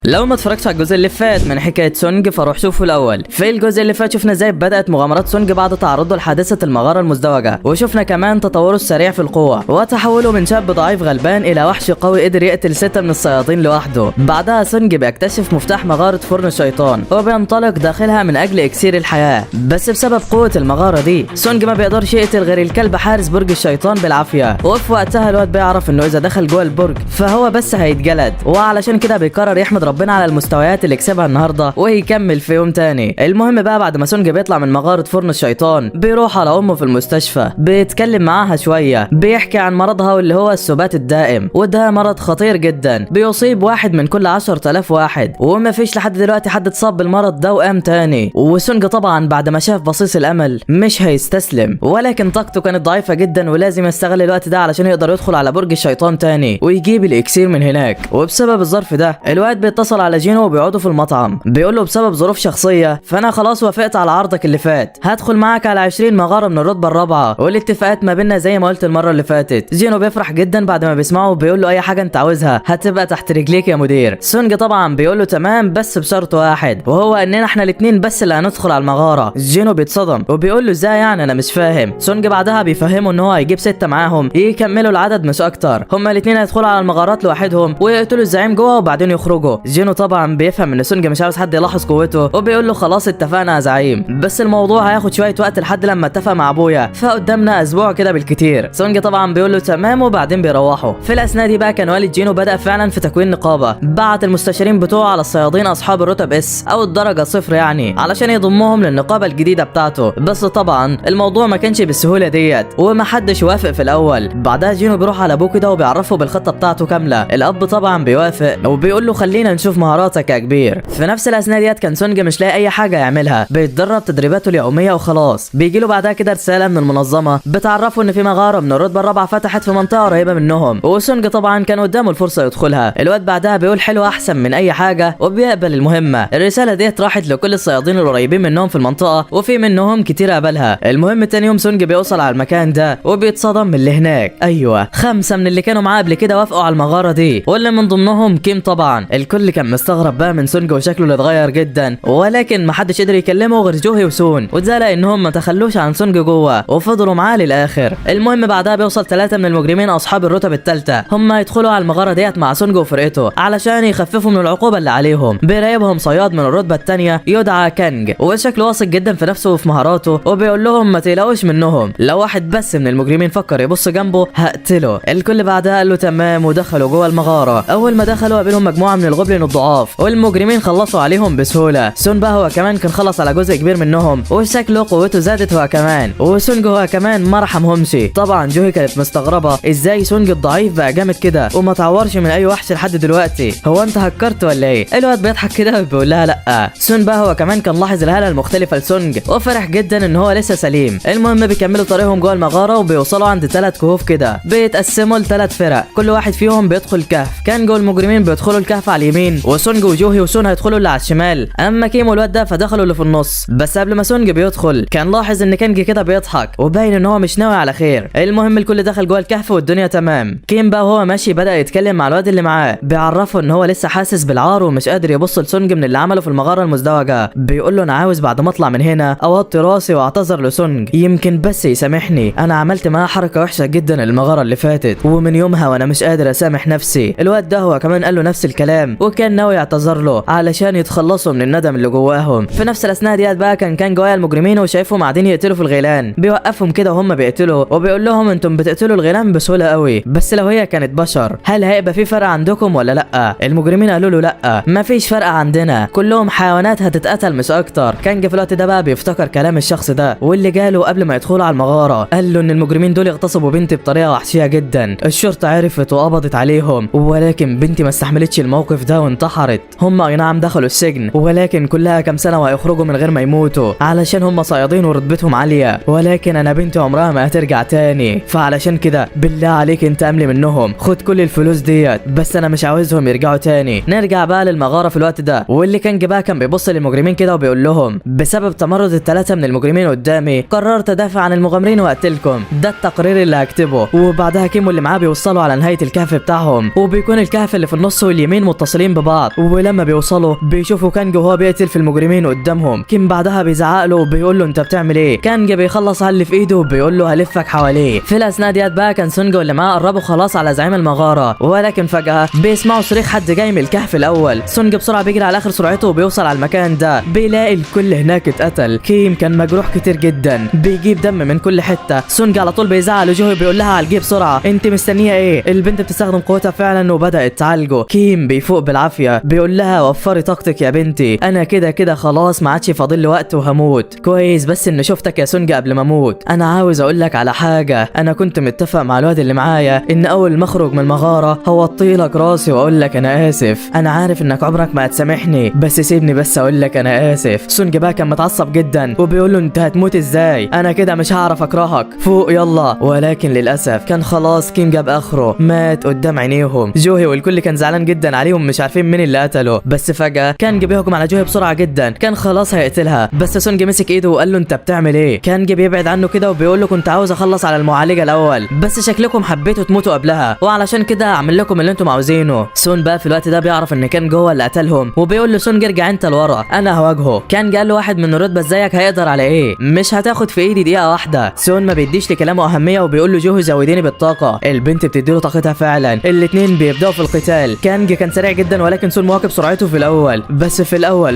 لو ما اتفرجتش على الجزء اللي فات من حكايه سونج فروح شوفه الاول. في الجزء اللي فات شفنا ازاي بدات مغامرات سونج بعد تعرضه لحادثه المغاره المزدوجه، وشفنا كمان تطوره السريع في القوه وتحوله من شاب ضعيف غلبان الى وحش قوي قدر يقتل 6 من الصيادين لوحده. بعدها سونج بيكتشف مفتاح مغاره فرن الشيطان وبينطلق داخلها من اجل اكسير الحياه، بس بسبب قوه المغاره دي سونج ما بيقدرش يقتل غير الكلب حارس برج الشيطان بالعافيه، وفي وقتها الواد بيعرف انه اذا دخل جوه البرج فهو بس هيتجلد، وعلشان كده بيقرر يحمد ربنا على المستويات اللي كسبها النهارده ويكمل في يوم تاني. المهم بقى بعد ما سونج بيطلع من مغاره فرن الشيطان بيروح على امه في المستشفى، بيتكلم معاها شويه، بيحكي عن مرضها واللي هو السبات الدائم، وده مرض خطير جدا بيصيب واحد من كل 10,000 واحد، وما فيش لحد دلوقتي حد اتصاب بالمرض ده وقام تاني. وسونج طبعا بعد ما شاف بصيص الامل مش هيستسلم، ولكن طاقته كانت ضعيفه جدا ولازم يستغل الوقت ده علشان يقدر يدخل على برج الشيطان تاني ويجيب الاكسير من هناك. وبسبب الظرف ده الواد بيتصل على جينو وبيقعدوا في المطعم، بيقول له بسبب ظروف شخصيه فانا خلاص وافقت على عرضك اللي فات، هدخل معاك على 20 مغاره من الرتبه الرابعه والاتفاقات ما بيننا زي ما قلت المره اللي فاتت. جينو بيفرح جدا بعد ما بيسمعه وبيقول له اي حاجه انت عاوزها هتبقى تحت رجليك يا مدير. سونج طبعا بيقول له تمام بس بشرط واحد، وهو اننا احنا الاثنين بس اللي هندخل على المغاره. جينو بيتصدم وبيقول له ازاي يعني انا مش فاهم. سونج بعدها بيفهمه ان هو هيجيب 6 معاهم يكملوا العدد مش اكتر، هما الاثنين هيدخلوا على المغارات لوحدهم ويقتلوا الزعيم جوه وبعدين يخرجوا. جينو طبعا بيفهم ان سونج مش عاوز حد يلاحظ قوته وبيقول له خلاص اتفقنا يا زعيم، بس الموضوع هياخد شويه وقت لحد لما اتفق مع ابويا، فقدامنا اسبوع كده بالكتير. سونج طبعا بيقول له تمام وبعدين بيروحوا. في الاثناء دي بقى كان والد جينو بدا فعلا في تكوين نقابه، بعت المستشارين بتوعه على الصيادين اصحاب الرتب اس او الدرجه 0 يعني علشان يضمهم للنقابه الجديده بتاعته، بس طبعا الموضوع ما كانش بالسهوله ديت ومحدش وافق في الاول. بعدها جينو بيروح على ابوه كده وبيعرفه بالخطه بتاعته كامله، الاب طبعا بيوافق وبيقول له خلينا نشوف مهاراتك يا كبير. في نفس الاثناء ديت كان سونج مش لاقي اي حاجه يعملها، بيتدرب تدريباته اليوميه وخلاص. بيجي له بعدها كده رساله من المنظمه بتعرفه ان في مغاره من الرتبه الرابعه فتحت في منطقه قريبه منهم، وسونج طبعا كان قدامه الفرصه يدخلها. الواد بعدها بيقول حلو احسن من اي حاجه وبيقبل المهمه. الرساله ديت راحت لكل الصيادين القريبين منهم في المنطقه وفي منهم كتير قبلها. المهم تاني يوم سونج بيوصل على المكان ده وبيتصدم من اللي هناك، ايوه 5 من اللي كانوا معاه قبل كده وافقوا على المغاره دي واللي من ضمنهم كيم. طبعا الكل كان مستغرب بقى من سونج وشكله اللي اتغير جدا، ولكن محدش قدر يكلمه غير جوهي وسون، وده لانهم ما تخلوش عن سونج جوه وفضلوا معاه للاخر. المهم بعدها بيوصل 3 من المجرمين اصحاب الرتب الثالثه، هم يدخلوا على المغاره ديت مع سونج وفرقته علشان يخففوا من العقوبه اللي عليهم. بيراقبهم صياد من الرتبه الثانيه يدعى كانج، وشكله واثق جدا في نفسه وفي مهاراته، وبيقول لهم ما تقلقوش منهم، لو واحد بس من المجرمين فكر يبص جنبه هقتله. الكل بعدها قال له تمام ودخلوا جوه المغاره. اول ما دخلوا قابلهم مجموعه من الغبلين الضعاف والمجرمين خلصوا عليهم بسهوله. سون بقى هو كمان كان خلص على جزء كبير منهم وشكله قوته زادت هو كمان، وسونج هو كمان ما رحمهمش. طبعا جوهي كانت مستغربه ازاي سونج الضعيف بقى جامد كده وما تعورش من اي وحش لحد دلوقتي، هو انت هكرت ولا ايه؟ الواد بيضحك كده وبيقول لها لا. سون بقى هو كمان كان لاحظ الهاله المختلفه لسونج وفرح جدا ان هو لسه سليم. المهم بيكملوا طريقهم جوه المغاره وبيوصلوا عند 3 كهوف كده بيتقسموا ل3 فرق، كل واحد فيهم بيدخل كهف. كان جوه المجرمين بيدخلوا الكهف على اليمين، وسونج وجوهي وسون هيدخلوا اللي على الشمال، اما كيم والواد ده فدخلوا اللي في النص. بس قبل ما سونج بيدخل كان لاحظ ان كانجي كده بيضحك وباين ان هو مش ناوي على خير. المهم الكل دخل جوه الكهف والدنيا تمام. كيم بقى وهو ماشي بدا يتكلم مع الواد اللي معاه، بيعرفه ان هو لسه حاسس بالعار ومش قادر يبص لسونج من اللي عمله في المغاره المزدوجه. بيقول له انا عاوز بعد ما اطلع من هنا اوطي راسي واعتذر لسونج، يمكن بس يسامحني، انا عملت معاه حركه وحشه جدا المغاره اللي فاتت ومن يومها وانا مش قادر اسامح نفسي. الواد ده هو كمان قال له نفس الكلام وكان ناوي يعتذر له علشان يتخلصوا من الندم اللي جواهم. في نفس الاثناء ديت بقى كان جوايا المجرمين وشايفهم قاعدين يقتلوا في الغيلان، بيوقفهم كده وهم بيقتلوا وبيقول لهم انتم بتقتلوا الغيلان بسهوله قوي، بس لو هي كانت بشر هل هيبقى في فرق عندكم ولا لا؟ المجرمين قالوا له لا مفيش فرق عندنا، كلهم حيوانات هتتقتل مش اكتر. كانج في الوقت ده بقى بيفتكر كلام الشخص ده واللي جاله قبل ما يدخلوا على المغاره، قال له ان المجرمين دول اغتصبوا بنتي بطريقه وحشيه جدا، الشرطه عرفت وقبضت عليهم ولكن بنتي ما استحملتش الموقف ده وانتحرت. هم اي نعم دخلوا السجن ولكن كلها كام سنه وهيخرجوا من غير ما يموتوا علشان هم صيادين ورتبتهم عاليه، ولكن انا بنتي عمرها ما هترجع تاني، فعلشان كده بالله عليك انت املي منهم، خد كل الفلوس ديت بس انا مش عاوزهم يرجعوا تاني. نرجع بقى للمغاره في الوقت ده، واللي كان بقى كان بيبص للمجرمين كده وبيقول لهم بسبب تمرد ال3 من المجرمين قدامي قررت ادافع عن المغامرين واقتلكم، ده التقرير اللي هكتبه. وبعدها كيمو اللي معاه بيوصلوا على نهايه الكهف بتاعهم، وبيكون الكهف اللي في النص واليمين متصلين متصلين ببعض. ولما بيوصلوا بيشوفوا كانج وهو بيقتل في المجرمين قدامهم. كيم بعدها بيزعق له وبيقول له انت بتعمل ايه؟ كانج بيخلص على اللي في ايده وبيقول له هلفك حواليه. في الاثناء ديت بقى كان سونج واللي معاه قربوا خلاص على زعيم المغاره، ولكن فجاه بيسمعوا صريخ حد جاي من الكهف الاول. سونج بسرعه بيجري على اخر سرعته وبيوصل على المكان ده، بيلاقي الكل هناك اتقتل. كيم كان مجروح كتير جدا، بيجيب دم من كل حته. سونج على طول بيزعل لجوهي بيقول لها على الجيب بسرعه، انت مستنيه ايه؟ البنت بتستخدم قوتها فعلا وبدات تعالجه. كيم بيفوق بالعافيه، بيقول لها وفري طاقتك يا بنتي، انا كده كده خلاص ما عادش فاضل لي وقت وهموت. كويس بس ان شفتك يا سونج قبل ما اموت. انا عاوز اقول لك على حاجه، انا كنت متفق مع الواد اللي معايا ان اول ما اخرج من المغاره هوطي لك راسي واقول لك انا اسف. انا عارف انك عمرك ما هتسامحني، بس سيبني بس اقول لك انا اسف. سونج بقى كان متعصب جدا وبيقول له انت هتموت ازاي؟ انا كده مش هعرف اكرهك، فوق يلا. ولكن للاسف كان خلاص كيم جاب اخره، مات قدام عينيهم. جوهي والكل كان زعلان جدا عليهم، مش عارفين مين اللي قتله. بس فجاه كانج بيهجم على جوهي بسرعه جدا، كان خلاص هيقتلها، بس سونج مسك ايده وقال له انت بتعمل ايه؟ كانج بيبعد عنه كده وبيقول له كنت عاوز اخلص على المعالجه الاول، بس شكلكم حبيتوا تموتوا قبلها وعلشان كده هعمل لكم اللي انتم عاوزينه. سون بقى في الوقت ده بيعرف ان كان جوه اللي قتلهم، وبيقول له سونج ارجع انت لورا انا هواجهه. كان قال له واحد من الرتبه زيك هيقدر على ايه؟ مش هتاخد في ايدي دقيقه واحده. سون ما بيديش لكلامه اهميه وبيقول له جوهي زوديني بالطاقه. البنت بتديله طاقتها فعلا، الاثنين بيبداوا في القتال. كانج كان سريع جدا ولكن سون مواكب سرعته في الاول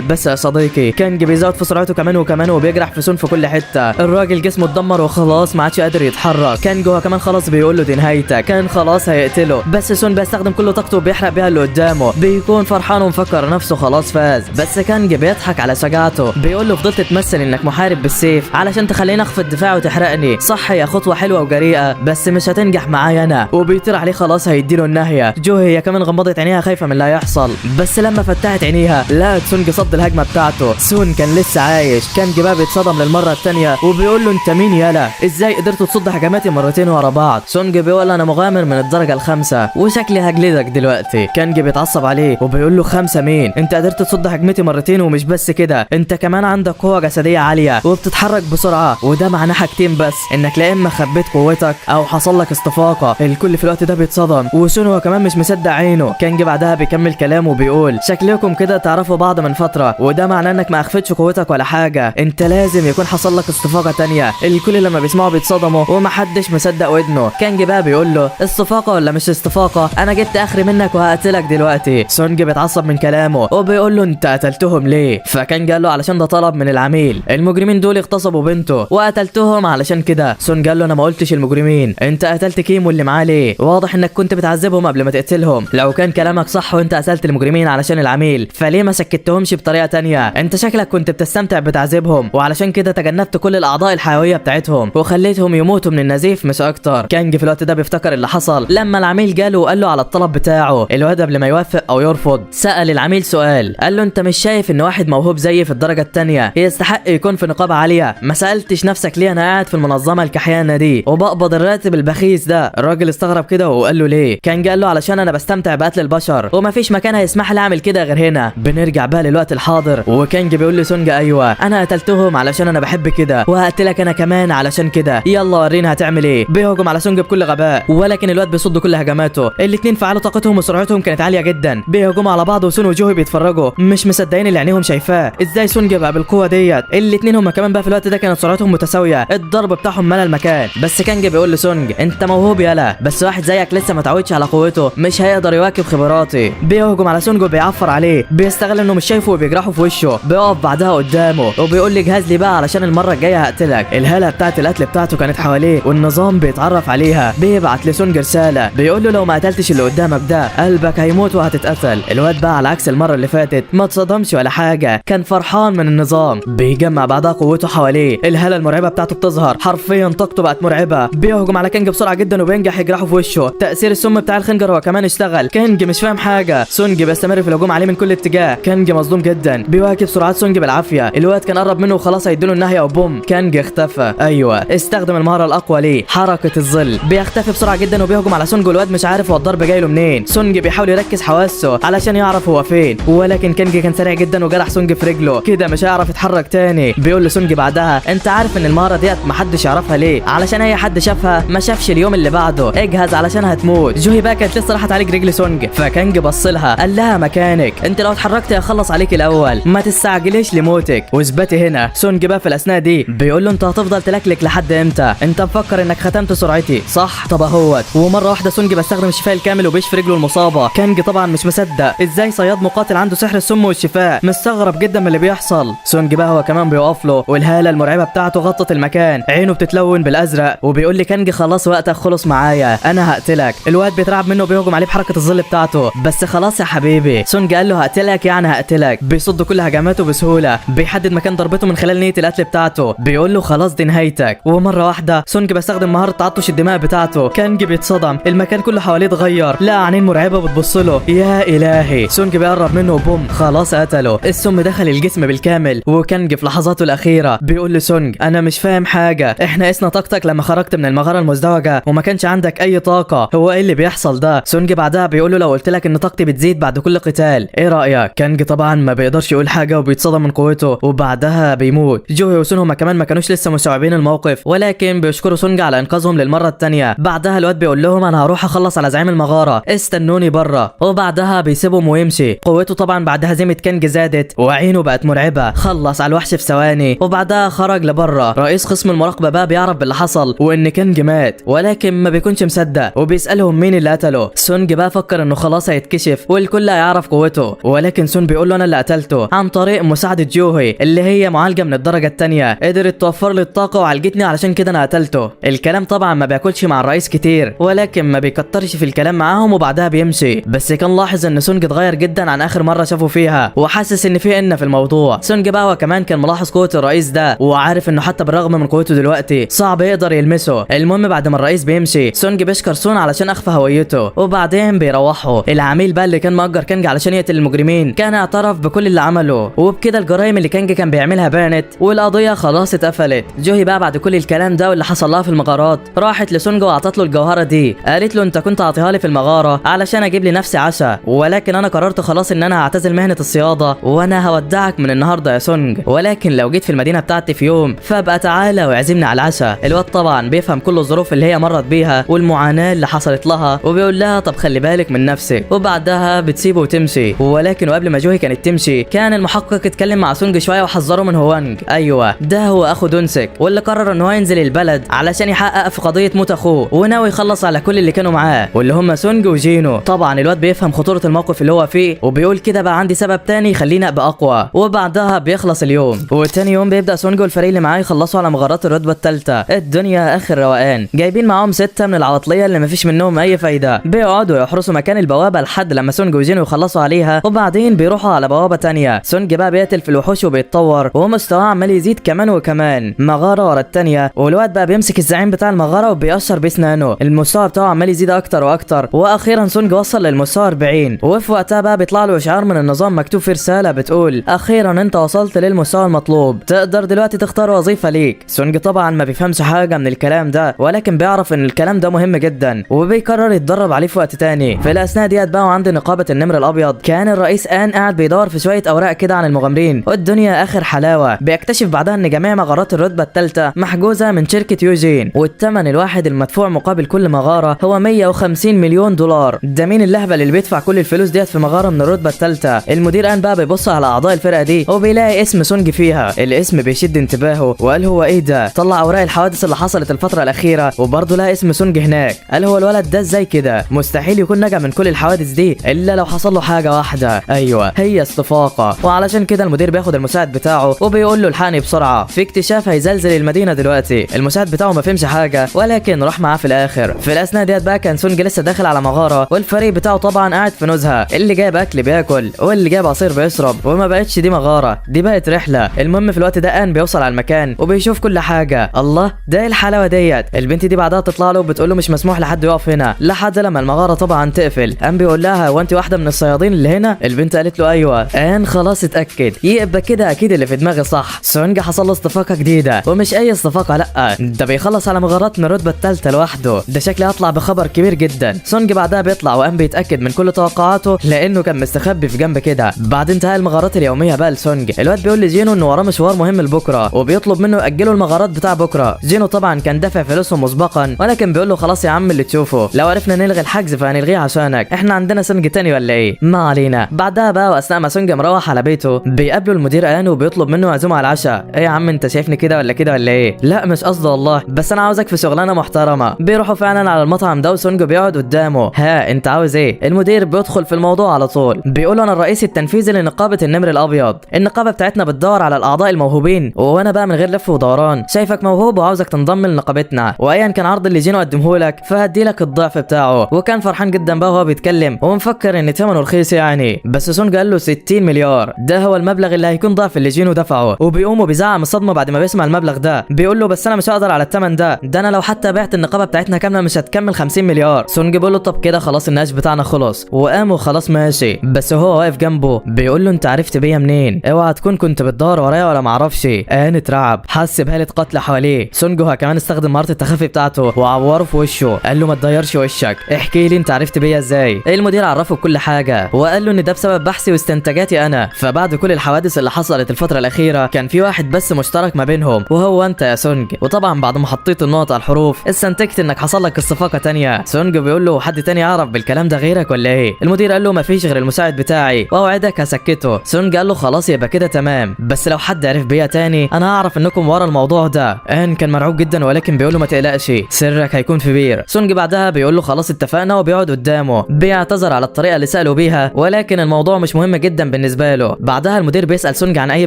بس يا صديقي كانج بيزود في سرعته كمان وبيجرح في سون في كل حته. الراجل جسمه اتدمر وخلاص ما عادش قادر يتحرك. كانج هو كمان خلاص بيقول له دي نهايتك، كان خلاص هيقتله، بس سون بيستخدم كل طاقته وبيحرق بيها اللي قدامه. بيكون فرحان ومفكر نفسه خلاص فاز، بس كانج بيضحك على شجاعته، بيقول له فضلت تمثل انك محارب بالسيف علشان تخليني اخفض دفاعي وتحرقني، صح هي خطوه حلوه وجريئه بس مش هتنجح معايا انا. وبيطير عليه خلاص هيديله النهيه. جوهي هي كمان غمضت عينيها خايفه من اللي هيحصل، بس لما فتحت عينيها لقت سونج صد الهجمه بتاعته. سون كان لسه عايش. كانج بقى بيتصدم للمره الثانيه وبيقول له انت مين يالا؟ ازاي قدرت تصد هجماتي مرتين ورا بعض؟ سونج بيقول انا مغامر من الدرجه الخامسه وشكلي هجلدك دلوقتي. كانج بيتعصب عليه وبيقول له خمسه مين؟ انت قدرت تصد هجمتي مرتين ومش بس كده، انت كمان عندك قوه جسديه عاليه وبتتحرك بسرعه، وده معناه حاجتين بس، انك لا اما خبيت قوتك او حصل لك استفاقه. الكل في الوقت ده بيتصدم وسون هو كمان مش مصدق عينه. كانج بعدها بيكمل كلامه وبيقول شكلكم كده تعرفوا بعض من فتره، وده معناه انك ما اخفتش قوتك ولا حاجه، انت لازم يكون حصل لك استفاقه تانية. الكل لما بيسمعوا بيتصدموا ومحدش مصدق ودنه. كانج بقى بيقول له استفاقه ولا مش استفاقه؟ انا جبت اخري منك وهقتلك دلوقتي. سونج بيتعصب من كلامه وبيقول له انت قتلتهم ليه؟ فكانج قال له علشان ده طلب من العميل، المجرمين دول اغتصبوا بنته وقتلتهم علشان كده. سونج قال له انا ما قلتش المجرمين، انت قتلت كيم واللي معاه ليه؟ واضح انك كنت بتعذبهم قبل ما تقتلهم. لو كان كلامك صح وانت قتلت المجرمين علشان العميل، فليه ما سكتهمش بطريقه تانية؟ انت شكلك كنت بتستمتع بتعذيبهم وعلشان كده تجنبت كل الاعضاء الحيويه بتاعتهم وخليتهم يموتوا من النزيف مش اكتر. كانج في الوقت ده بيفتكر اللي حصل لما العميل جاله وقال له على الطلب بتاعه. الواد قبل ما يوافق او يرفض سال العميل سؤال، قال له انت مش شايف ان واحد موهوب زيي في الدرجه الثانيه يستحق يكون في نقابه عاليه؟ ما سالتش نفسك ليه انا قاعد في المنظمه الكحيانه دي وبقبض الراتب البخيس ده؟ الراجل استغرب كده وقال له ليه؟ كان قال له علشان انا بستمتع بقتل البشر ومفيش مكان هيسمح لي اعمل كده غير هنا. بنرجع بقى للوقت الحاضر وكانج بيقول لسونج ايوه انا قتلتهم علشان انا بحب كده وهقتلك انا كمان علشان كده، يلا ورينا هتعمل ايه. بيهجم على سونج بكل غباء ولكن الواد بيصد كل هجماته. الاثنين فعلوا طاقتهم وسرعتهم كانت عاليه جدا، بيهجموا على بعض وسون وجوهي بيتفرجوا مش مصدقين اللي عينيهم شايفاه. ازاي سونج بقى بالقوه ديت؟ الاثنين هم كمان بقى في الوقت ده كانت سرعتهم متساويه، الضرب بتاعهم ملى المكان. بس كانج بيقول لسونج انت موهوب يالا، بس واحد زيك لسه ما اتعودش على قوته مش هيقدر يواكب خبراتي. بيهجم على سونج وبيعفر عليه، بيستغل انه مش شايفه وبيجرحه في وشه. بيقف بعدها قدامه وبيقول لي جهز لي بقى علشان المره الجايه هقتلك. الهاله بتاعت القتل بتاعته كانت حواليه والنظام بيتعرف عليها. بيبعت لسونج رساله بيقول له لو ما قتلتش اللي قدامك ده قلبك هيموت وهتتقتل. الواد بقى على عكس المره اللي فاتت ما اتصدمش ولا حاجه، كان فرحان من النظام. بيجمع بعدها قوته حواليه، الهاله المرعبه بتاعته بتظهر، حرفيا طاقته بقت مرعبه. بيهجم على كانج بسرعه جدا وبينجح يجرحه في وشه. تاثير السم بتاع الخنجر هو كمان اشتغل. كانج مش فاهم حاجه، سونج بيستمر في الهجوم عليه من كل اتجاه. كانج مصدوم جدا، بيواكب سرعات سونج بالعافيه. الواد كان قرب منه وخلاص هيديله النهيه وبوم كانج اختفى. ايوه استخدم المهاره الاقوى ليه، حركه الظل. بيختفي بسرعه جدا وبيهجم على سونج والواد مش عارف هو الضرب جاي له منين. سونج بيحاول يركز حواسه علشان يعرف هو فين ولكن كانج كان سريع جدا وجرح سونج في رجله كده مش هيعرف يتحرك تاني. بيقول لسونج بعدها انت عارف ان المهاره ديت محدش يعرفها ليه؟ علشان اي حد شافها ما شافش اليوم اللي بعده، اجهز علشان هتموت. جوهي بقى كانت لسه راحت تعالج رجل سونج فكانج بص لها لها قال لها مكانك، انت لو اتحركت هخلص عليك الاول، ما تستعجليش لموتك واثبتي هنا. سونج بقى في الاثناء دي بيقول له انت هتفضل تلكلك لحد امتى؟ انت مفكر انك ختمت سرعتي صح؟ طب اهوت. ومره واحده سونج بيستخدم الشفاء الكامل وبيشفي رجله المصابه. كانج طبعا مش مصدق ازاي صياد مقاتل عنده سحر السم والشفاء، مستغرب جدا من اللي بيحصل. سونج بقى هو كمان بيقف له والهاله المرعبه بتاعته غطت المكان، عينه بتتلون بالازرق وبيقول لي كانج خلاص وقتك خلص معايا، انا هقتلك. الواد بيترعب منه وبيهجم عليه بحركه الظل بتاعته، بس خلاص يا حبيبي. سونج قال له هقتلك يعني هقتلك، بيصد كل هجماته بسهوله، بيحدد مكان ضربته من خلال نيه القتل بتاعته، بيقول له خلاص دي نهايتك. ومره واحده سونج بيستخدم مهاره تعطش الدماء بتاعته. كانج بيتصدم، المكان كله حواليه اتغير، لقى عينين مرعبه بتبص له، يا الهي. سونج بيقرب منه وبوم خلاص قتله، السم دخل الجسم بالكامل. وكانج في لحظاته الاخيره بيقول لسونج انا مش فاهم حاجه، احنا قسنا طاقتك لما خرجت من المغاره المزدوجه وما كانش عندك اي طاقه، هو ايه اللي بيحصل ده؟ سونج بعدها بيقول له لو قلت لك ان طاقتي بتزيد بعد كل قتال ايه رايك؟ كانج طبعا ما بيقدرش يقول حاجه وبيتصدم من قوته، وبعدها بيموت. جوهي وسون هما كمان ما كانوش لسه مستوعبين الموقف، ولكن بيشكروا سونج على انقاذهم للمره الثانيه. بعدها الواد بيقول لهم انا هروح اخلص على زعيم المغاره، استنوني بره. وبعدها بيسيبهم ويمشي. قوته طبعا بعد هزيمه كانج زادت وعينه بقت مرعبه، خلص على الوحش في ثواني وبعدها خرج لبره. رئيس قسم المراقبه بقى بيعرف باللي حصل وان كانج مات، ولكن ما بيكونش مصدق وبيسالهم مين اللي قتله. سونج بقى فكر انه خلاص هيتكشف والكل هيعرف قوته، ولكن سون بيقول له انا اللي قتلته عن طريق مساعده جوهي اللي هي معالجه من الدرجه الثانيه، قدرت توفر لي الطاقه وعالجتني علشان كده انا قتلته. الكلام طبعا ما بياكلش مع الرئيس كتير، ولكن ما بيكترش في الكلام معاهم وبعدها بيمشي. بس كان لاحظ ان سونج اتغير جدا عن اخر مره شافه فيها وحاسس ان في في الموضوع. سونج بقى هو كمان كان ملاحظ قوه الرئيس ده وعارف انه حتى بالرغم من قوته دلوقتي صعب يقدر يلمسه. المهم بعد ما الرئيس بيمشي سونج بيشكر سون علشان اخفى هويته وبعدين بيروحوا. العميل بقى اللي كان مأجر كانج علشان يقتل المجرمين كان اعترف بكل اللي عمله، وبكده الجرائم اللي كانج كان بيعملها بانت والقضيه خلاص اتقفلت. جوهي بقى بعد كل الكلام ده واللي حصل لها في المغارات راحت لسونج واعطت له الجوهره دي، قالت له انت كنت عاطيها لي في المغاره علشان اجيب لي نفسي عشاء، ولكن انا قررت خلاص ان انا هعتزل مهنه الصياده وانا هودعك من النهارده يا سونج، ولكن لو جيت في المدينه بتاعتي في يوم فابقى تعالى واعزمني على العشاء. الواد طبعا بيفهم كل الظروف اللي هي مرت بيها والمعاناه اللي حصلت لها وبيقول لها طب خلي بالك من نفسك، وبعدها بتسيبه وتمشي. ولكن وقبل ما جوهي كانت تمشي كان المحقق اتكلم مع سونج شويه وحذره من هوانج. ايوه ده هو اخو دونسك واللي قرر ان هو ينزل البلد علشان يحقق في قضيه موت اخوه وناوي يخلص على كل اللي كانوا معاه واللي هم سونج وجينو. طبعا الواد بيفهم خطوره الموقف اللي هو فيه وبيقول كده بقى عندي سبب تاني يخليني ابقى اقوى. وبعدها بيخلص اليوم وتاني يوم بيبدا سونج والفريق اللي معاه يخلصوا على مغارات الرتبه الثالثه. الدنيا اخر روقان، جايبين معاهم 6 من العواطليه اللي مفيش منهم اي فايده، بيقعدوا يحرسوا مكان البوابه لحد لما سونج وجينو يخلصوا عليها وبعدين بيروحوا على بوابه تانية. سونج بقى بيقتل في الوحوش وبيتطور ومستواه عمال يزيد كمان وكمان مغاره ورا الثانيه، والواد بقى بيمسك الزعيم بتاع المغاره وبيقشر باسنانه، المستوى بتاعه عمال يزيد اكتر واكتر واخيرا سونج وصل للمستوى 40. وفي وقتها بقى بيطلع له اشعار من النظام مكتوب في رساله بتقول اخيرا انت وصلت للمستوى المطلوب، تقدر دلوقتي تختار وظيفه ليك. سونج طبعا ما بيفهمش حاجه من الكلام ده ولكن بيعرف ان الكلام ده مهم جدا وبيقرر يتدرب عليه في وقت تاني. في الاثناء ديت بقى عند نقابه النمر الابيض كان الرئيس ان قاعد بيدور في شويه اوراق كده عن المغامرين والدنيا اخر حلاوه. بيكتشف بعدها ان جميع مغارات الرتبه الثالثه محجوزه من شركه يوجين، والثمن الواحد المدفوع مقابل كل مغاره هو 150 مليون دولار. ده مين اللهبل اللي بيدفع كل الفلوس ديت في مغاره من الرتبه الثالثه؟ المدير ان بقى بيبص على اعضاء الفرقه دي وبيلاقي اسم سونج فيها. الاسم بيشد انتباهه وقال هو ايه ده؟ طلع اوراق الحوادث اللي حصلت الفتره الاخيره وبرضه لقى اسم سونج هناك. قال هو الولد ده ازاي كده؟ مستحيل يكون نجا من كل الحوادث دي الا لو حصل له حاجه واحده، ايوه هي استفاقه. وعلشان كده المدير بياخد المساعد بتاعه وبيقول له الحقني بسرعه في اكتشاف هيزلزل المدينه دلوقتي. المساعد بتاعه ما فهمش حاجه ولكن راح معاه في الاخر. في الاثناء ديت بقى كان سونج لسه داخل على مغاره والفريق بتاعه طبعا قاعد في نزهه، اللي جايب اكل بياكل واللي جايب عصير بيشرب، وما بقتش دي مغاره دي بقت رحله. المهم في الوقت ده ان بيوصل على المكان وبيشوف كل حاجه. الله ده ايه الحلاوه ديت؟ البنت دي بعدها تطلع له وبتقول له مش مسموح لحد يقف هنا لحد لما المغاره طبعا تقفل. ان بيقول لها هو انت واحده من الصيادين اللي هنا؟ البنت قالت له ايوه. ان خلاص اتاكد يبقى كده اكيد اللي في دماغي صح، سونج حصل له استفاقه جديده ومش اي استفاقه لا، ده بيخلص على مغارات من الرتبه الثالثه لوحده. ده شكله هيطلع بخبر كبير جدا. سونج بعدها بيطلع وان بيتاكد من كل توقعاته لانه كان مستخبي في جنب كده. بعد انتهاء المغارات اليوميه بقى لسونج الواد بيقول لجينو انه وراه مشوار مهم لبكره وبيطلب منه ياجلوا المغارات بتاع بكره. جينو طبعا كان دافع فلوسهم مسبقا ولكن بيقول له خلاص يا عم اللي تشوفه، لو عرفنا نلغي الحجز فهنلغيه عشانك، احنا عندنا سونج سونج تاني ولا ايه؟ ما علينا. بعدها بقى واثناء ما سونج مروح على بيته بيقابله المدير ان وبيطلب منه عزومه على العشاء. ايه يا عم انت شايفني كده ولا كده ولا ايه؟ لا مش قصدي والله، بس انا عاوزك في شغلانه محترمه. بيروحوا فعلا على المطعم ده وسونج بيقعد قدامه. ها انت عاوز ايه؟ المدير بيدخل في الموضوع على طول، بيقول انا الرئيس التنفيذي لنقابه النمر الابيض. النقابه بتاعتنا بتدور على الاعضاء الموهوبين، وانا بقى من غير لف ودوران شايفك موهوب وعاوزك تنضم لنقابتنا، وايا كان عرض اللي جينا اقدمهولك فهدي لك الضعف بتاعه. وكان فرحان جدا بقى وهو بيتكلم ومفكر ان ثمنه رخيص يعني، بس سونج قال له 60 مليار، ده هو المبلغ اللي هيكون ضعف اللي جينو دفعه. وبيقوم وبيزعق من الصدمه بعد ما بيسمع المبلغ ده. بيقول له بس انا مش هقدر على الثمن ده انا لو حتى بعت النقابه بتاعتنا كامله مش هتكمل 50 مليار. سونج بيقول له طب كده خلاص النقاش بتاعنا خلص، وقام وخلاص ماشي. بس هو واقف جنبه بيقول له انت عرفت بيا منين؟ اوعى تكون كنت بتدور ورايا ولا معرفش. اترعب، حس بهاله قتل حواليه. سونج هو كمان استخدم مهاره التخفي بتاعته وعوره في وشه، قال له ما تضيرش وشك، احكي لي انت عرفت بيا ازاي؟ المدير عرفه بكل حاجه وقال له ان ده بسبب بحثي واستنتاجاتي انا. فبعد كل الحوادث اللي حصلت الفتره الاخيره كان في واحد بس مشترك ما بينهم وهو انت يا سونج. وطبعا بعد ما حطيت النقط على الحروف استنتجت انك حصل لك الصفاقه تانية. سونج بيقول له حد تاني يعرف بالكلام ده غيرك ولا ايه؟ المدير قال له ما فيش غير المساعد بتاعي واوعدك هسكته. سونج قال له خلاص يبقى كده تمام، بس لو حد عرف بيا تاني انا هعرف انكم ورا الموضوع ده. ان كان مرعوب جدا ولكن بيقول له ما تقلقش سرك هيكون في بير. سونج بعدها بيقول له خلاص اتفقنا وبيقعد قدامه بيعتذر على الطريقه اللي ساله بيها، ولكن الموضوع مش مهم جدا بالنسبه له. بعدها المدير بيسال سونج عن اي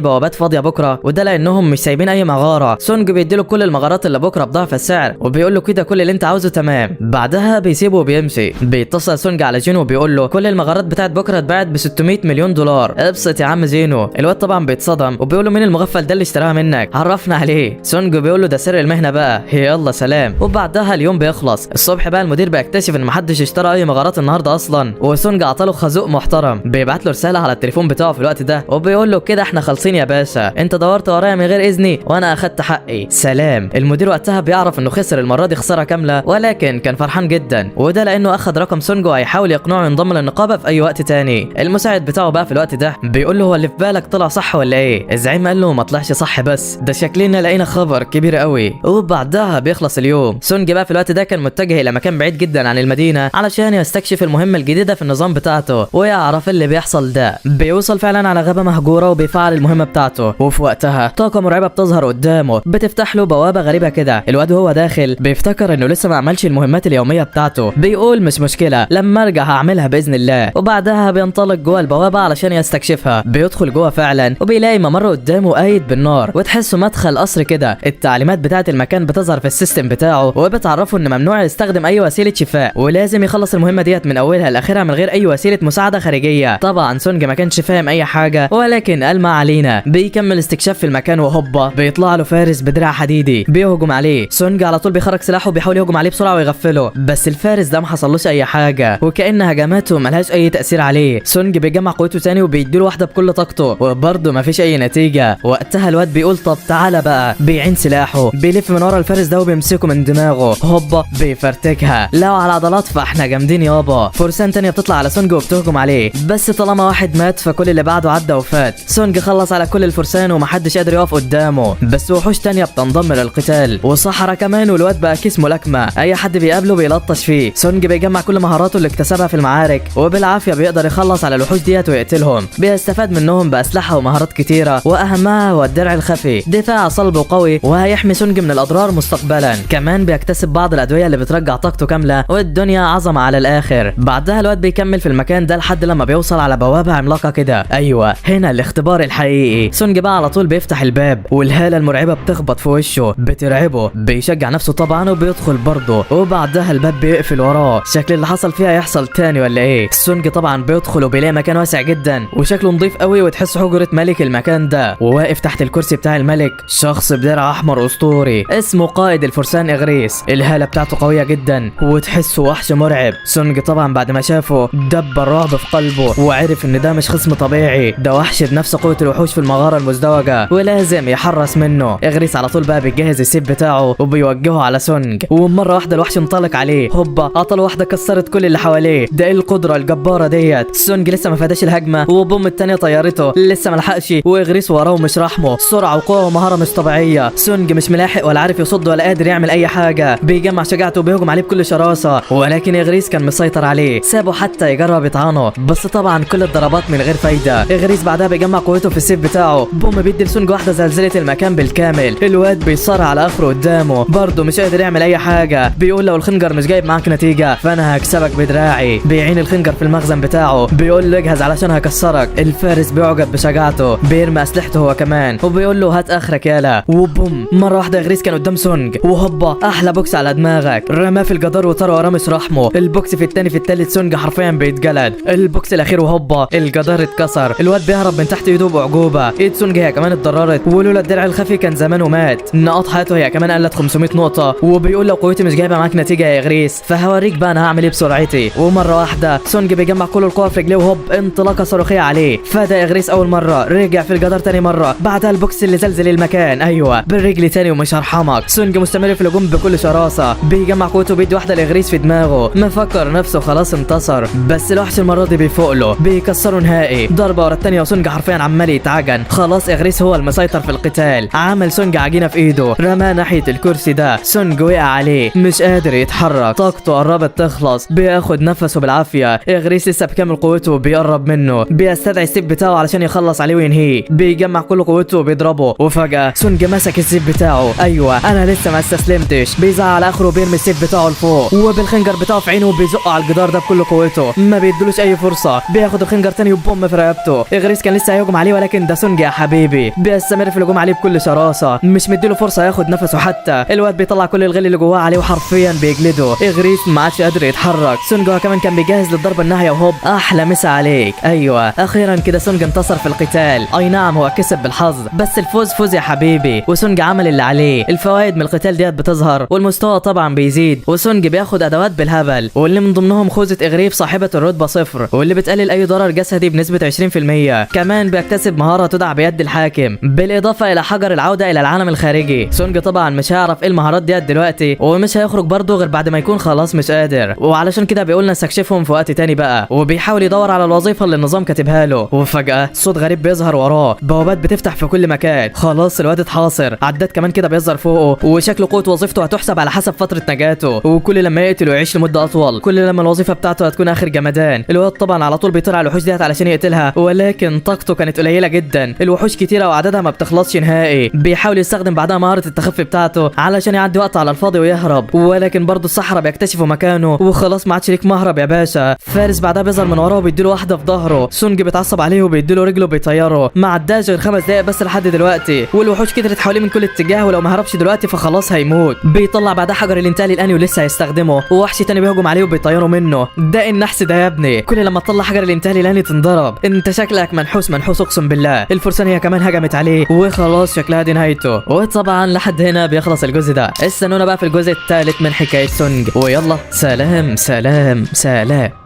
بوابات فاضيه بكره، وده لانهم مش سايبين اي مغاره. سونج بيديله كل المغارات اللي بكره بضعف السعر وبيقول له كده كل اللي انت عاوزه تمام. بعدها بيسيبه وبيمشي. بيتصل سونج على جينو وبيقول له كل المغارات بتاعت بكره اتباعت ب 600 مليون دولار. ابسط يا عم جينو. الواد طبعا بيتصدم وبيقول له مين المغفل ده اللي اشتراها منك؟ عرفنا عليه. سونج بيقول له ده سر المهنه بقى، يلا سلام. وبعدها اليوم بيخلص. الصبح بقى المدير بيكتشف ان محدش اشترى اي مغارات النهارده اصلا، وسونج عطاله خازوق محترم. بيبعت له رساله على التليفون بتاعه في الوقت ده وبيقول له كده احنا خالصين يا باشا، انت دورت ورايا من غير اذني وانا اخدت حقي، سلام. المدير وقتها بيعرف انه خسر المره دي خساره كامله، ولكن كان فرحان جدا، وده لانه اخد رقم سونج وهيحاول يقنعه ينضم للنقابه في اي وقت تاني. المساعد بتاعه بقى في الوقت ده بيقول له هو اللي في بالك طلع صح ولا ايه؟ الزعيم قال له ما طلعش صح، بس ده شكلنا لقينا خبر كبير قوي. وبعدها بيخلص اليوم. سونج بقى في الوقت ده كان متجه الى مكان بعيد جدا عن المدينه علشان يستكشف المهمه الجديده في النظام بتاعته ويعرف اللي بيحصل ده. بيوصل فعلا على غابه مهجوره وبيفعل المهمه بتاعته، وفي وقتها طاقه مرعبه بتظهر قدامه بتفتح له بوابه غريبه كده. الواد وهو داخل بيفتكر انه لسه ما عملش المهمات اليوميه بتاعته، بيقول مش مشكله لما ارجع هعملها باذن الله. وبعدها بينطلق جوه البوابه علشان يستكشفها. بيدخل جوه فعلا وبيلاقي ممر قدامه قايد بالنار، وتحسه مدخل قصر كده. التعليمات بتاعه المكان بتظهر في السيستم بتاعه وبتعرفه ان ممنوع يستخدم اي وسيله شفاء، ولازم يخلص المهمه ديت من اولها لاخرها من غير اي وسيله مساعده خارجيه. طبعا سونج ما كانش فاهم اي حاجه، ولكن قال ما علينا. بيكمل استكشاف في المكان وهوبا بيطلع له فارس بدراع حديدي بيهجم عليه. سونج على طول بيخرج سلاحه وبيحاول يهجم عليه بسرعه ويغفله، بس الفارس ده ما حصلوش اي حاجه وكأن هجماته ملهاش اي تاثير عليه. سونج بيجمع قوته تاني وبيديله واحده بكل طاقته وبرضه ما فيش اي نتيجه. وقتها الواد بيقول طب تعالى بقى، بيعين سلاحه بيلف من ورا الفارس ده وبيمسكه من دماغه، هوبا بيفرتكها. لو على عضلات فاحنا جامدين يابا. فرسان تانية بتطلع على سونج وبتهجم عليه، بس طالما واحد مات فكل اللي بعده عدى وفات. سونج خلص على كل الفرسان ومحدش قادر يقف قدامه، بس وحوش تانية بتنضم للقتال وصحرا كمان، والواد بقى كيس ملاكمه اي حد بيقابله بيلطش فيه. سونج بيجمع كل مهاراته اللي اكتسبها في المعارك وبالعافيه بيقدر يخلص على الوحوش ديت ويقتلهم. بيستفاد منهم باسلحه ومهارات كتيره، واهمها هو الدرع الخفي، دفاع صلب وقوي وهيحمي سونج من الاضرار مستقبلا. كمان بيكتسب بعض الادويه اللي بترجع طاقته كامله، والدنيا عظمه على الاخر. بعدها الواد بيكمل في المكان ده لحد لما بيوصل على بوابه عملاقه كده. ايوه هنا الاختبار الحقيقي. سونج بقى على طول بيفتح الباب والهاله المرعبه بتخبط في وشه بترعبه. بيشجع نفسه طبعا وبيدخل برضه، وبعدها الباب بيقفل وراه. شكل اللي حصل فيها يحصل تاني ولا ايه؟ سونج طبعا بيدخل وبيلاقي مكان واسع جدا وشكله نظيف قوي، وتحس حجره ملك المكان ده، وواقف تحت الكرسي بتاع الملك شخص بدرع احمر اسطوري اسمه قائد الفرسان اغريس. الهاله بتاعته قويه جدا وتحسه وحش مرعب. سونج طبعا بعد ما شافه دب الرعب في قلبه وعرف ان ده مش خصم طبيعي، ده وحش بنفس قوه الوحوش في المغاره المزدوجه ولازم يحرس منه. اغريس على طول بقى بيجهز السيف بتاعه وبيوجهه على سونج، ومره واحده الوحش انطلق عليه، هوبا قتل واحده كسرت كل اللي حواليه. ده ايه القدره الجباره ديت؟ سونج لسه ما فاداش الهجمه وبوم التانيه طيرته، لسه ما لحقش واغريس وراه مش رحمه. سرعه وقوه ومهاره مش طبيعيه. سونج مش ملاحق ولا عارف يصد ولا قادر يعمل اي حاجه. بيجمع شجاعته وبيهجم عليه بكل شراسه، ولكن اغريس كان مسيطر عليه، سابه حتى حتى يجرب يطعنه، بس طبعا كل الضربات من غير فايده. اغريس بعدها بيجمع قوته في السيف بتاعه، بوم بيدي لسونج واحده زلزله المكان بالكامل. الواد بيصارع على اخره قدامه، برضه مش قادر يعمل اي حاجه. بيقول لو الخنجر مش جايب معاك نتيجه فانا هكسبك بدراعي. بيعين الخنجر في المخزن بتاعه، بيقول له اجهز علشان هكسرك. الفارس بيعجب بشجاعته، بيرمي اسلحته هو كمان وبيقول له هات اخرك يالا. وبوم مره واحده اغريس كان قدام سونج، وهوبا احلى بوكس على دماغك، رماه في الجدار وطار وراه مش رحمه. البوكس في التاني في التالت سونج حرفيا بيتجلد. البوكس الاخير وهوبا الجدار اتكسر. الواد بيهرب من تحت ايده باعجوبه. ايد سونج هي كمان اتضررت، ولولا الدرع الخفي كان زمانه مات. نقاط حياته هي كمان قلت 500 نقطه. وبيقول لو قوتي مش جايبه معاك نتيجه يا اغريس فهوريك بقى انا هعمل ايه بسرعتي. ومره واحده سونج بيجمع كل القوه في رجليه، وهوب انطلاقه صاروخيه عليه. فدا اغريس اول مره، رجع في الجدار تاني مره، بعدها البوكس اللي زلزل المكان ايوه بالرجل تاني ومش هرحمك. سونج مستمر في الهجوم بكل شراسه، بيجمع قوته بيدي واحده لاغريس في دماغه، مفكر نفسه خلاص انتصر، بس الوحش المره دي بيفوق له، بيكسره نهائي ضربه ورا الثانيه، وسونج حرفيا عمال يتعجن. خلاص اغريس هو المسيطر في القتال. عمل سونج عجينه في ايده، رماه ناحيه الكرسي ده. سونج وقع عليه مش قادر يتحرك، طاقته قربت تخلص، بياخد نفسه بالعافيه. اغريس لسه بكامل قوته بيقرب منه، بيستدعي السيف بتاعه علشان يخلص عليه وينهيه. بيجمع كل قوته وبيضربه، وفجاه سونج مسك السيف بتاعه. ايوه انا لسه ما استسلمتش. بيزعل على اخره وبيرمي السيف بتاعه لفوق، وبالخنجر بتاعه في عينه وبيزقه على الجدار ده بكل قوته، ما بيدلوش اي فرصه. بياخد الخنجر تاني وبوم في رقبته. اغريس كان لسه هيهجم عليه، ولكن ده سونج يا حبيبي بيستمر في الهجوم عليه بكل شراسه، مش مديله فرصه ياخد نفسه حتى. الواد بيطلع كل الغل اللي جواه عليه وحرفيا بيجلده. اغريس ما عادش قادر يتحرك. سونج هو كمان كان بيجهز للضربه النهائيه، وهوب احلى مسا عليك. ايوه اخيرا كده سونج انتصر في القتال. اي نعم هو كسب بالحظ، بس الفوز فوز يا حبيبي، وسونج عمل اللي عليه. الفوائد من القتال ديت بتظهر، والمستوى طبعا بيزيد، وسونج بياخد ادوات بالهبل، واللي من ضمنهم خوذه اغريف صاحبه الرتبه 0، واللي بتقلل اي ضرر جسدي بنسبه 20%. كمان بيكتسب مهاره تدعى بيد الحاكم، بالاضافه الى حجر العوده الى العالم الخارجي. سونج طبعا مش هيعرف ايه المهارات ديت دلوقتي، ومش هيخرج برضه غير بعد ما يكون خلاص مش قادر، وعلشان كده بيقول نستكشفهم في وقت تاني بقى. وبيحاول يدور على الوظيفه اللي النظام كاتبها له، وفجاه صوت غريب بيظهر وراه، بوابات بتفتح في كل مكان. خلاص الواد اتحاصر. عداد كمان كده بيظهر فوقه، وشكل قوه وظيفته هتحسب على حسب فتره نجاته، وكل لما يقتل ويعيش لمده اطول كل لما الوظيفه بتاعته هتكون اخر جمدان. الواد طبعا على طول بيطلع على الوحوش ديت علشان يقتلها، ولكن طاقته كانت قليله جدا. الوحوش كتيره وعددها ما بتخلصش نهائي. بيحاول يستخدم بعدها مهاره التخفي بتاعته علشان يعدي وقت على الفاضي ويهرب، ولكن برضه الصحراء بيكتشفوا مكانه، وخلاص ما عادش ليك مهرب يا باشا. فارس بعدها بيظهر من وراه وبيديله واحده في ظهره. سونج بيتعصب عليه وبيديله رجله بيطيره. ما عداش غير 5 دقايق بس لحد دلوقتي، والوحوش كترت حواليه من كل اتجاه، ولو ما هربش دلوقتي فخلاص هيموت. بيطلع بعدها حجر الانتقال الاني ولسه هيستخدمه، ووحش تاني بيهجم عليه وبيطيره منه. ده النحس ده يا ابني، كل لما تطلع حجر الانتقال الاني تنضرب. انت شكلك منحوس منحوس اقسم بالله. الفرسان هي كمان هجمت عليه، وخلاص شكلها دي نهايته. وطبعا لحد هنا بيخلص الجزء ده. استنونا بقى في الجزء الثالث من حكايه سونج، ويلا سلام سلام سلام.